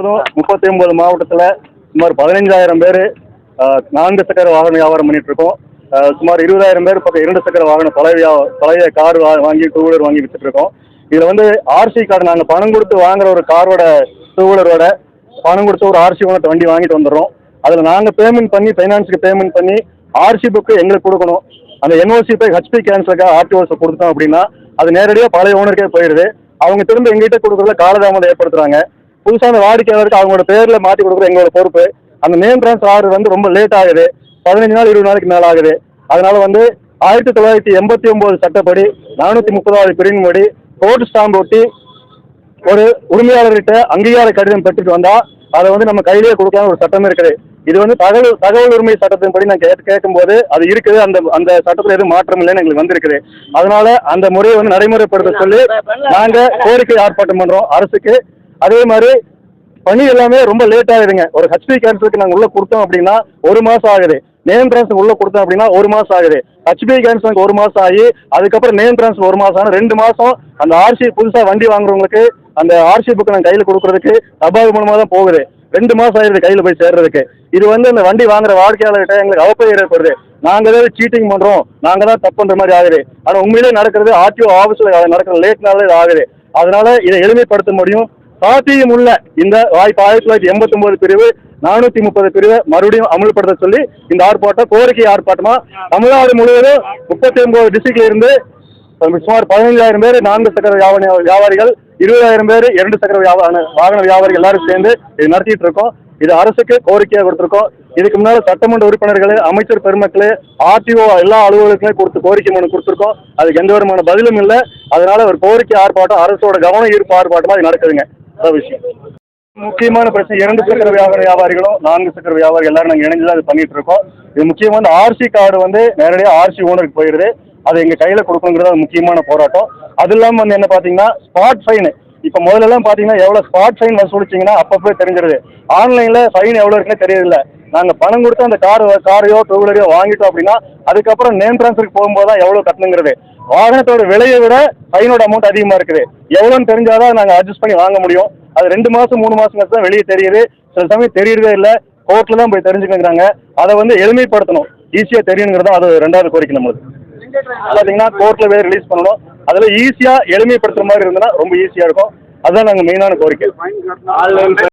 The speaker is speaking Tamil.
முழுவதும் 39 மாவட்டத்தில் சுமார் 15,000 பேர் 4 சக்கர வாகன வியாபாரம் பண்ணிட்டு இருக்கோம். சுமார் 20,000 பேர் பக்கம் 2 சக்கர வாகனம் பழைய கார் வாங்கி 2 வீலர் வாங்கி வித்துட்டு இருக்கோம். இதுல வந்து ஆர்சி கார்டு நாங்கள் பணம் கொடுத்து வாங்குற ஒரு காரோட 2 வீலரோட பணம் கொடுத்து ஒரு ஆர்சி ஓனர் வண்டி வாங்கிட்டு வந்துடுறோம். அதில் நாங்கள் பேமெண்ட் பண்ணி ஃபைனான்ஸுக்கு பேமெண்ட் பண்ணி ஆர்சி புக்கு எங்களுக்கு கொடுக்கணும். அந்த என்ஓசி போய் ஹெச்பி கேன்சலுக்கு ஆர்டிஓஸை கொடுத்தோம் அப்படின்னா அது நேரடியாக பழைய ஓனருக்கே போயிடுது. அவங்க திரும்ப எங்ககிட்ட கொடுக்குறதுல காலதாமதம் ஏற்படுத்துறாங்க. புதுசாக அந்த வாடிக்கையாளருக்கு அவங்களோட பேரில் மாற்றி கொடுக்குறது எங்களோட பொறுப்பு. அந்த நேம் ட்ரான்ஸ்ஃபர் ஆர்டர் வந்து ரொம்ப லேட் ஆகுது. 15 நாள் 20 நாளைக்கு மேலே ஆகுது. அதனால வந்து 1989 சட்டப்படி 430வது பிரிவின்படி கோர்ட் ஸ்டாம்ப் ஒட்டி ஒரு உரிமையாளர்கிட்ட அங்கீகார கடிதம் பெற்றுட்டு வந்தா அதை வந்து நம்ம கையிலேயே கொடுக்கலாம் ஒரு சட்டம் இருக்குது. இது வந்து தகவல் உரிமை சட்டத்தின்படி நான் கேட்கும்போது அது இருக்குது. அந்த சட்டத்தில் எதுவும் மாற்றம் இல்லைன்னு எங்களுக்கு வந்திருக்குது. அதனால அந்த முறையை வந்து நடைமுறைப்படுத்த சொல்லி நாங்கள் கோரிக்கை ஆர்ப்பாட்டம் பண்றோம் அரசுக்கு. அதே மாதிரி பணி எல்லாமே ரொம்ப லேட் ஆகுதுங்க. ஒரு ஹெச்பி கேன்சலுக்கு நாங்கள் உள்ள கொடுத்தோம் அப்படின்னா 1 மாசம் ஆகுது. நேம் டிரான்ஸ்ஃபர் உள்ள கொடுத்தோம் அப்படின்னா 1 மாசம் ஆகுது. ஹெச்பி கேன்சலுக்கு 1 மாசம் ஆகி அதுக்கப்புறம் நேம் டிரான்ஸ்ஃபர் 1 மாசம் ஆனால் 2 மாசம் அந்த ஆர்சி புதுசாக வண்டி வாங்குறவங்களுக்கு அந்த ஆர்சி புக்கு நாங்கள் கையில் கொடுக்கறதுக்கு தபால் மூலமாக தான் போகுது. 2 மாசம் ஆயிடுது கையில் போய் சேர்றதுக்கு. இது வந்து அந்த வண்டி வாங்குற வாடிக்கையாளர்கிட்ட எங்களுக்கு அவப்பை ஏற்படுது. நாங்கள் ஏதாவது சீட்டிங் பண்றோம், நாங்கள் தான் தப்பு பண்ற மாதிரி ஆகுது. ஆனால் உண்மையிலே நடக்கிறது ஆர்டிஓ ஆஃபீஸில் நடக்கிற லேட்னால இது ஆகுது. அதனால இதை எளிமைப்படுத்த முடியும். சாத்தியம் உள்ள இந்த வாய்ப்பு 1989 பிரிவு 430 பிரிவை மறுபடியும் அமல்படுத்த சொல்லி இந்த ஆர்ப்பாட்டம் கோரிக்கை ஆர்ப்பாட்டமா தமிழ்நாடு முழுவதும் 39 டிஸ்ட்ரிக்ட்ல இருந்து சுமார் 15,000 பேர் 4 சக்கர வியாபாரிகள், 20,000 பேர் 2 சக்கர வாகன வியாபாரிகள் எல்லாரும் சேர்ந்து இது நடத்திட்டு இருக்கோம். இது அரசுக்கு கோரிக்கையாக கொடுத்துருக்கோம். இதுக்கு முன்னால சட்டமன்ற உறுப்பினர்கள், அமைச்சர் பெருமக்கள், ஆர்டிஓ எல்லா அலுவலர்களுமே கொடுத்து கோரிக்கை மனு கொடுத்துருக்கோம். அதுக்கு எந்த விதமான பதிலும் இல்லை. அதனால ஒரு கோரிக்கை ஆர்ப்பாட்டம் அரசோட கவன ஈர்ப்பு ஆர்ப்பாட்டமா இது நடக்குதுங்க. அதான் விஷயம். முக்கியமான பிரச்சனை 2 சக்கர வியாபாரிகளும் 4 சக்கர வியாபாரி எல்லாரும் நாங்கள் இணைஞ்சுதான் இது பண்ணிட்டு இருக்கோம். இது முக்கியமான ஆர்சி கார்டு வந்து நேரடியாக ஆர்சி ஓனருக்கு போயிடுது. அது எங்கள் கையில் கொடுக்கணுங்கிறது முக்கியமான போராட்டம். அது இல்லாமல் வந்து என்ன பார்த்தீங்கன்னா ஸ்பாட் ஃபைனு. இப்போ முதல்லலாம் பார்த்தீங்கன்னா எவ்வளோ ஸ்பாட் ஃபைன் வசூலிச்சிங்கன்னா அப்பப்போ தெரிஞ்சிருது. ஆன்லைனில் ஃபைன் எவ்வளோ இருக்குன்னு தெரியல. நாங்கள் பணம் கொடுத்து அந்த காரையோ 2 வீலரையோ வாங்கிட்டோம் அப்படின்னா அதுக்கப்புறம் நேம் ட்ரான்ஸ்ஃபருக்கு போகும்போது தான் எவ்வளோ கட்டணுங்கிறது. வாகனத்தோட விலையை விட ஃபைனோட அமௌண்ட் அதிகமாக இருக்குது. எவ்வளோன்னு தெரிஞ்சாதான் நாங்கள் அட்ஜஸ்ட் பண்ணி வாங்க முடியும். அது 2 மாதம் 3 மாதம் கழிச்சு தான் வெளியே தெரியுது. சில சமயம் தெரியறதே இல்லை. கோர்ட்டில் தான் போய் தெரிஞ்சுக்கிறாங்க. அதை வந்து எளிமைப்படுத்தணும், ஈஸியாக தெரியணுங்கிறதா அது 2வது கோரிக்கை நம்மளுக்கு. பார்த்தீங்கன்னா கோர்ட்டில் போய் ரிலீஸ் பண்ணணும். அதில் ஈஸியாக எளிமைப்படுத்துகிற மாதிரி இருந்ததுன்னா ரொம்ப ஈஸியாக இருக்கும். அதுதான் நாங்கள் மெயினான கோரிக்கை.